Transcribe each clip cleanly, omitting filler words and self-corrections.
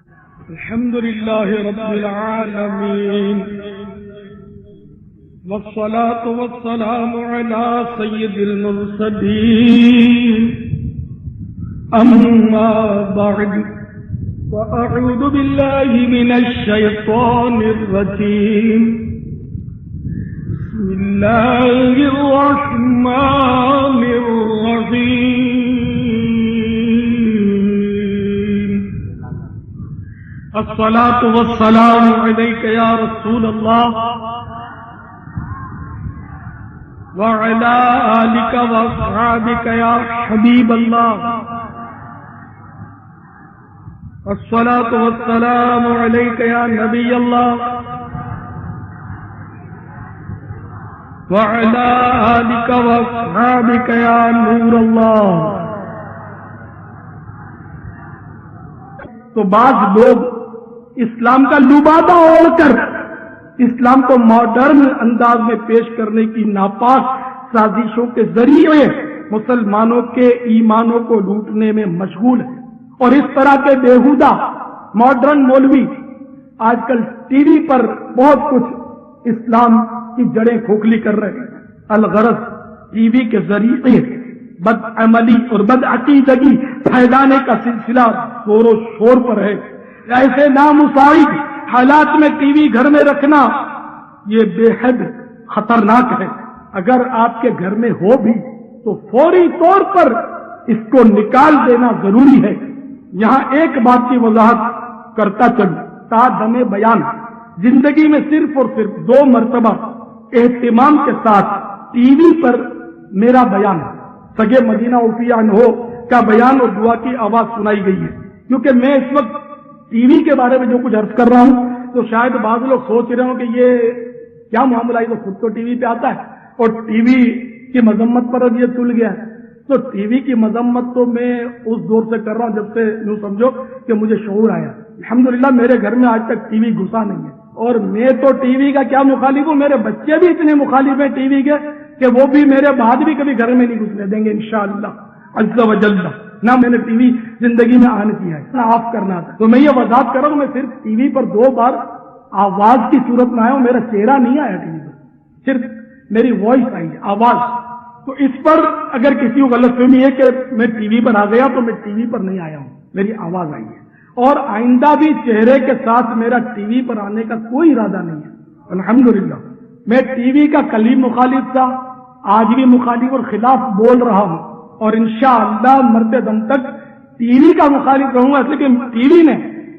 الحمد لله رب العالمين والصلاة والسلام على سيد المرسلين أما بعد فأعوذ بالله من الشيطان الرجيم بسم الله الرحمن الرحيم الصلاة والسلام عليك يا رسول الله وعلى آلك وأصحابك يا حبيب الله الصلاة والسلام عليك يا نبي الله وعلى آلك وأصحابك يا نور الله. تو بعض لوگ اسلام کا لبادہ اوڑھ کر اسلام کو ماڈرن انداز میں پیش کرنے کی ناپاک سازشوں کے ذریعے مسلمانوں کے ایمانوں کو لوٹنے میں مشغول ہیں، اور اس طرح کے بےہودہ ماڈرن مولوی آج کل ٹی وی پر بہت کچھ اسلام کی جڑیں کھوکھلی کر رہے ہیں. الغرض ٹی وی کے ذریعے بد عملی اور بد عقیدگی پھیلانے کا سلسلہ زور و شور پر ہے. ایسے نامساعد حالات میں ٹی وی گھر میں رکھنا یہ بے حد خطرناک ہے. اگر آپ کے گھر میں ہو بھی تو فوری طور پر اس کو نکال دینا ضروری ہے. یہاں ایک بات کی وضاحت کرتا چلوں، تا دم بیان زندگی میں صرف اور صرف 2 مرتبہ اہتمام کے ساتھ ٹی وی پر میرا بیان سگے مدینہ عفیہ عنہ کا بیان اور دعا کی آواز سنائی گئی ہے. کیونکہ میں اس وقت ٹی وی کے بارے میں جو کچھ عرض کر رہا ہوں تو شاید بعض لوگ سوچ رہے ہوں کہ یہ کیا معاملہ ہے، تو خود تو ٹی وی پہ آتا ہے اور ٹی وی کی مذمت پر اب یہ تل گیا ہے. تو ٹی وی کی مذمت تو میں اس دور سے کر رہا ہوں جب سے یوں سمجھو کہ مجھے شعور آیا. الحمدللہ میرے گھر میں آج تک ٹی وی گھسا نہیں ہے، اور میں تو ٹی وی کا کیا مخالف ہوں، میرے بچے بھی اتنے مخالف ہیں ٹی وی کے کہ وہ بھی میرے بعد بھی کبھی گھر میں نہیں گھسنے دیں گے انشاءاللہ عز و جل. نہ میں نے ٹی وی زندگی میں آن کیا ہے نہ آف کرنا تھا. تو میں یہ وضاحت کر رہا ہوں، میں صرف ٹی وی پر 2 بار آواز کی صورت میں آیا ہوں، میرا چہرہ نہیں آیا ٹی وی پر، صرف میری وائس آئی ہے، آواز. تو اس پر اگر کسی کو غلط فہمی ہے کہ میں ٹی وی پر آ گیا تو میں ٹی وی پر نہیں آیا ہوں، میری آواز آئی ہے. اور آئندہ بھی چہرے کے ساتھ میرا ٹی وی پر آنے کا کوئی ارادہ نہیں ہے. الحمدللہ میں ٹی وی کا کلی مخالف تھا، آج بھی مخالف اور خلاف بول رہا ہوں، اور انشاءاللہ مرتے دم تک ٹی وی کا مخالف رہوں گا. لیکن ٹی وی نے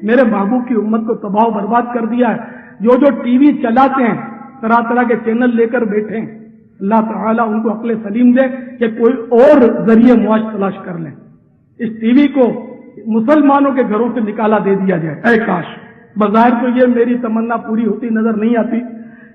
میرے محبوب کی امت کو تباہ و برباد کر دیا ہے. جو ٹی وی چلاتے ہیں، طرح طرح کے چینل لے کر بیٹھے ہیں، اللہ تعالیٰ ان کو عقل سلیم دے کہ کوئی اور ذریعے معاش تلاش کر لیں. اس ٹی وی کو مسلمانوں کے گھروں سے نکالا دے دیا جائے. اے کاش. بظاہر تو یہ میری تمنا پوری ہوتی نظر نہیں آتی،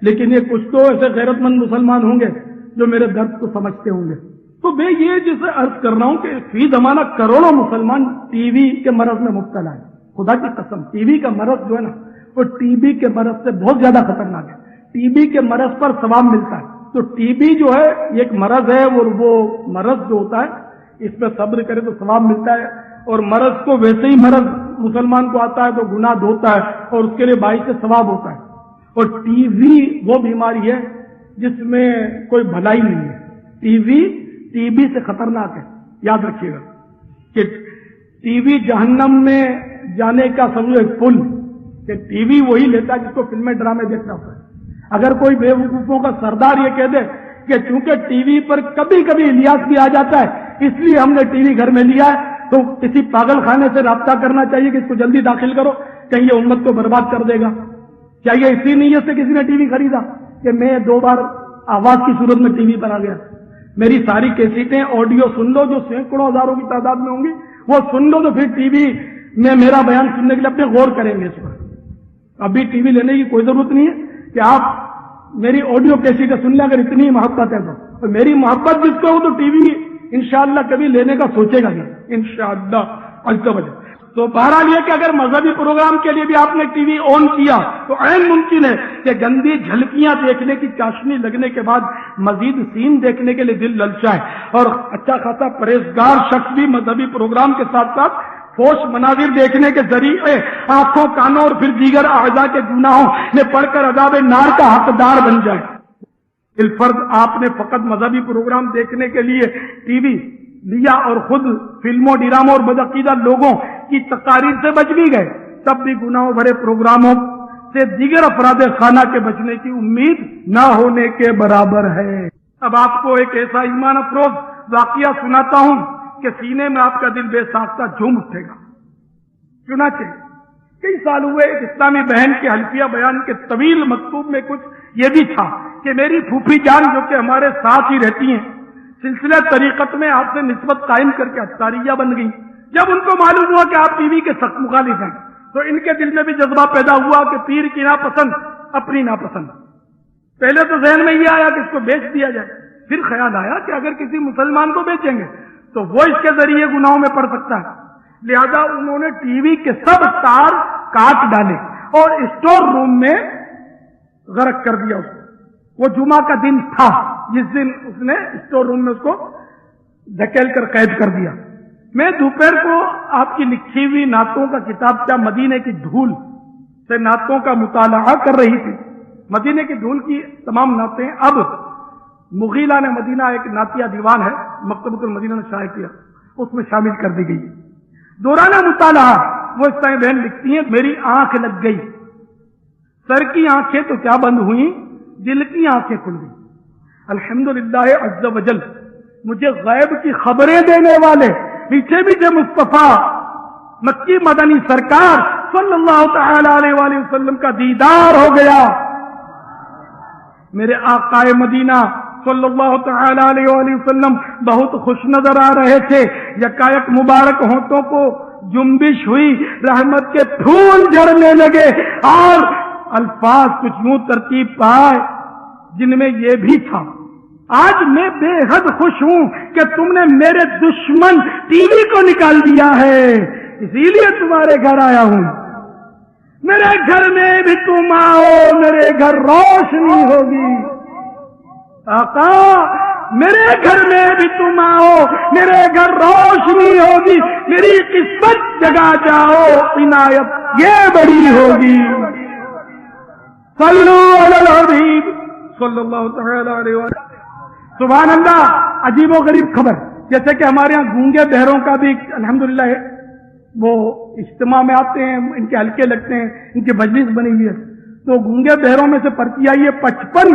لیکن یہ کچھ تو ایسے غیرت مند مسلمان ہوں گے جو میرے درد کو سمجھتے ہوں گے. تو میں یہ جسے عرض کر رہا ہوں کہ فی زمانہ کروڑوں مسلمان ٹی وی کے مرض میں مبتلا ہے. خدا کی قسم ٹی وی کا مرض جو ہے نا وہ ٹی بی کے مرض سے بہت زیادہ خطرناک ہے. ٹی بی کے مرض پر ثواب ملتا ہے. تو ٹی بی جو ہے یہ ایک مرض ہے، اور وہ مرض جو ہوتا ہے اس پہ صبر کرے تو ثواب ملتا ہے. اور مرض کو ویسے ہی مرض مسلمان کو آتا ہے تو گناہ دھوتا ہے اور اس کے لیے باعث سے ثواب ہوتا ہے. اور ٹی وی وہ بیماری ہے جس میں کوئی بھلائی نہیں ہے. ٹی وی ٹی بی سے خطرناک ہے. یاد رکھیے گا کہ ٹی وی جہنم میں جانے کا سمجھو ایک پل، کہ ٹی وی وہی لیتا ہے جس کو فلمیں ڈرامے دیکھنا ہوتا ہے. اگر کوئی بے وقوفوں کا سردار یہ کہہ دے کہ چونکہ ٹی وی پر کبھی کبھی الیاس بھی آ جاتا ہے اس لیے ہم نے ٹی وی گھر میں لیا ہے، تو کسی پاگل خانے سے رابطہ کرنا چاہیے کہ اس کو جلدی داخل کرو، کہیں یہ امت کو برباد کر دے گا. کیا یہ اسی نیت سے کسی نے ٹی وی خریدا کہ میں 2 بار آواز کی صورت میں ٹی وی پر آ گیا؟ میری ساری کیسٹیں آڈیو سن لو جو سینکڑوں ہزاروں کی تعداد میں ہوں گی، وہ سن لو تو پھر ٹی وی میں میرا بیان سننے کے لیے اپنے غور کریں گے اس پر. ابھی ٹی وی لینے کی کوئی ضرورت نہیں ہے کہ آپ میری آڈیو کیسٹیں سن لیں. اگر اتنی محبت ہے تو میری محبت جس کو ہو تو ٹی وی انشاءاللہ کبھی لینے کا سوچے گا نہیں انشاءاللہ عز و جل. تو بہرحال یہ کہ اگر مذہبی پروگرام کے لیے بھی آپ نے ٹی وی آن کیا تو عین ممکن ہے کہ گندی جھلکیاں دیکھنے کی چاشنی لگنے کے بعد مزید سین دیکھنے کے لیے دل للچائے، اور اچھا خاصا پرہیزگار شخص بھی مذہبی پروگرام کے ساتھ ساتھ فوش مناظر دیکھنے کے ذریعے آنکھوں کانوں اور پھر دیگر اعضاء کے گناہوں میں پڑھ کر عذاب نار کا حقدار بن جائے۔ بالفرض آپ نے فقط مذہبی پروگرام دیکھنے کے لیے ٹی وی لیا اور خود فلموں، ڈراموں اور بدعقیدہ لوگوں کی تقاریر سے بچ بھی گئے، تب بھی گناہوں بھرے پروگراموں سے دیگر افراد خانہ کے بچنے کی امید نہ ہونے کے برابر ہے۔ اب آپ کو ایک ایسا ایمان افروز واقعہ سناتا ہوں کہ سینے میں آپ کا دل بے ساختہ جھوم اٹھے گا۔ چنانچہ کئی سال ہوئے، ایک اسلامی بہن کے حلفیہ بیان کے طویل مکتوب میں کچھ یہ بھی تھا کہ میری پھوپھی جان جو کہ ہمارے ساتھ ہی رہتی ہیں، سلسلہ طریقت میں آپ سے نسبت قائم کر کے اتاریہ بن گئی۔ جب ان کو معلوم ہوا کہ آپ ٹی وی کے سخت مخالف ہیں تو ان کے دل میں بھی جذبہ پیدا ہوا کہ پیر کی ناپسند اپنی ناپسند۔ پہلے تو ذہن میں یہ آیا کہ اس کو بیچ دیا جائے، پھر خیال آیا کہ اگر کسی مسلمان کو بیچیں گے تو وہ اس کے ذریعے گناہوں میں پڑ سکتا ہے، لہذا انہوں نے ٹی وی کے سب تار کاٹ ڈالے اور اسٹور روم میں غرق کر دیا اس کو۔ وہ جمعہ کا دن تھا جس دن اس نے اسٹور روم میں اس کو دھکیل کر قید کر دیا۔ میں دوپہر کو آپ کی لکھی ہوئی نعتوں کا کتابچہ مدینے کی دھول سے نعتوں کا مطالعہ کر رہی تھی۔ مدینے کی دھول کی تمام نعتیں اب مغیلہ نے مدینہ ایک نعتیہ دیوان ہے، مکتبۃ المدینہ نے شائع کیا، اس میں شامل کر دی گئی۔ دوران مطالعہ وہ اس طرح بہن لکھتی ہیں، میری آنکھ لگ گئی، سر کی آنکھیں تو کیا بند ہوئیں، دل کی آنکھیں کھل گئی۔ الحمدللہ عز وجل مجھے غیب کی خبریں دینے والے پیچھے پیچھے مصطفیٰ مکی مدنی سرکار صلی اللہ تعالی علیہ وآلہ وسلم کا دیدار ہو گیا۔ میرے آقا مدینہ صلی اللہ تعالی علیہ وآلہ وسلم بہت خوش نظر آ رہے تھے۔ یکایک مبارک ہونٹوں کو جنبش ہوئی، رحمت کے پھول جھڑنے لگے اور الفاظ کچھ یوں ترتیب پائے جن میں یہ بھی تھا، آج میں بے حد خوش ہوں کہ تم نے میرے دشمن ٹی وی کو نکال دیا ہے، اسی لیے تمہارے گھر آیا ہوں۔ میرے گھر میں بھی تم آؤ، میرے گھر روشنی ہوگی۔ آقا میرے گھر میں بھی تم آؤ، میرے گھر روشنی ہوگی، میری قسمت جگا جاؤ، عنایت یہ بڑی ہوگی۔ صلو علی الحبیب صلی اللہ تعالی علیہ وسلم۔ سبحان اللہ، عجیب و غریب خبر، جیسے کہ ہمارے ہاں گونگے بہروں کا بھی الحمدللہ ہے، وہ اجتماع میں آتے ہیں، ان کے حلقے لگتے ہیں، ان کی مجلس بنی ہوئی ہے، تو گونگے بہروں میں سے پرچی آئی ہے، 55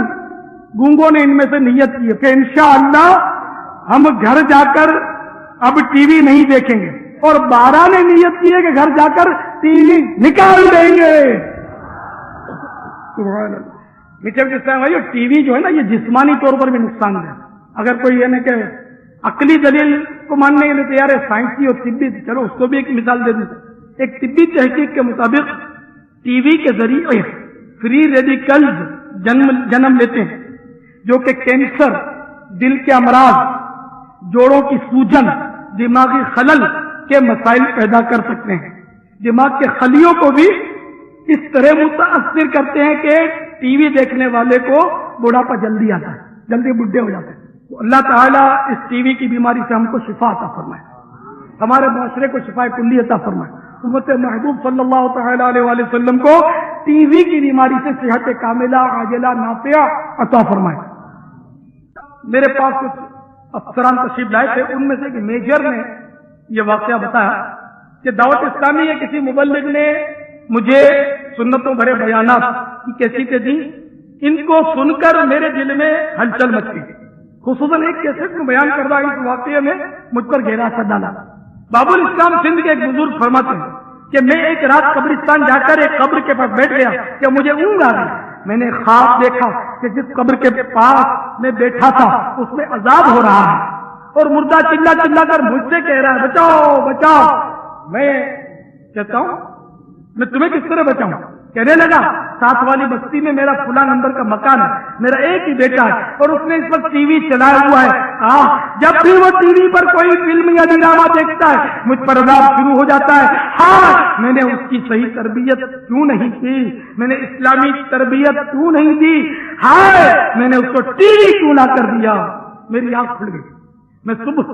گونگوں نے ان میں سے نیت کی ہے کہ انشاءاللہ ہم گھر جا کر اب ٹی وی نہیں دیکھیں گے، اور 12 نے نیت کی ہے کہ گھر جا کر ٹی وی نکال دیں گے۔ سبحان اللہ۔ میٹھے جس طرح بھائی ٹی وی جو ہے نا، یہ جسمانی طور پر بھی نقصان دہ، اگر کوئی یہ نہیں کہ عقلی دلیل کو ماننے کے لیے تیار ہے، سائنسی اور طبی، چلو اس کو بھی ایک مثال دے دیں۔ ایک طبی تحقیق کے مطابق ٹی وی کے ذریعے فری ریڈیکلز جنم لیتے ہیں جو کہ کینسر، دل کے امراض، جوڑوں کی سوجن، دماغی خلل کے مسائل پیدا کر سکتے ہیں۔ دماغ کے خلیوں کو بھی اس طرح متاثر کرتے ہیں کہ ٹی وی دیکھنے والے کو بڑھاپا جلدی آتا ہے، جلدی بڈھے ہو جاتے ہیں۔ تو اللہ تعالیٰ اس ٹی وی کی بیماری سے ہم کو شفا عطا فرمائے، ہمارے معاشرے کو شفا کلی عطا فرمائے، امت محبوب صلی اللہ تعالی علیہ وآلہ وسلم کو ٹی وی کی بیماری سے صحت کاملہ عاجلہ نافعہ عطا فرمائے۔ میرے پاس کچھ افسران تشریف لائے تھے، ان میں سے ایک میجر نے یہ واقعہ بتایا کہ دعوت اسلامی کے کسی مبلغ نے مجھے سنتوں بھرے بیانات کی کیسٹیں دی، ان کو سن کر میرے دل میں ہلچل مچ گئی، خصوصاً ایک کیسٹ میں بیان کردہ اس واقعے میں مجھ پر گہرا اثر ڈالا۔ باب الاسلام سندھ کے ایک بزرگ فرماتے ہیں کہ میں ایک رات قبرستان جا کر ایک قبر کے پاس بیٹھ گیا کہ مجھے اونگ آ گئی۔ میں نے خواب دیکھا کہ جس قبر کے پاس میں بیٹھا تھا اس میں عذاب ہو رہا ہے، اور مردہ چلا چلا کر مجھ سے کہہ رہا ہے بچاؤ بچاؤ۔ میں کہتا ہوں میں تمہیں کس طرح بچاؤں؟ کہنے لگا ساتھ والی بستی میں میرا فلاں نمبر کا مکان ہے، میرا ایک ہی بیٹا ہے اور اس نے اس وقت ٹی وی چلایا ہوا ہے، جب بھی وہ ٹی وی پر کوئی فلم یا ڈرامہ دیکھتا ہے مجھ پر عذاب شروع ہو جاتا ہے۔ ہاں میں نے اس کی صحیح تربیت کیوں نہیں کی، میں نے اسلامی تربیت کیوں نہیں دی، ہائے میں نے اس کو ٹی وی کیوں نہ کر دیا۔ میری آنکھ کھل گئی، میں صبح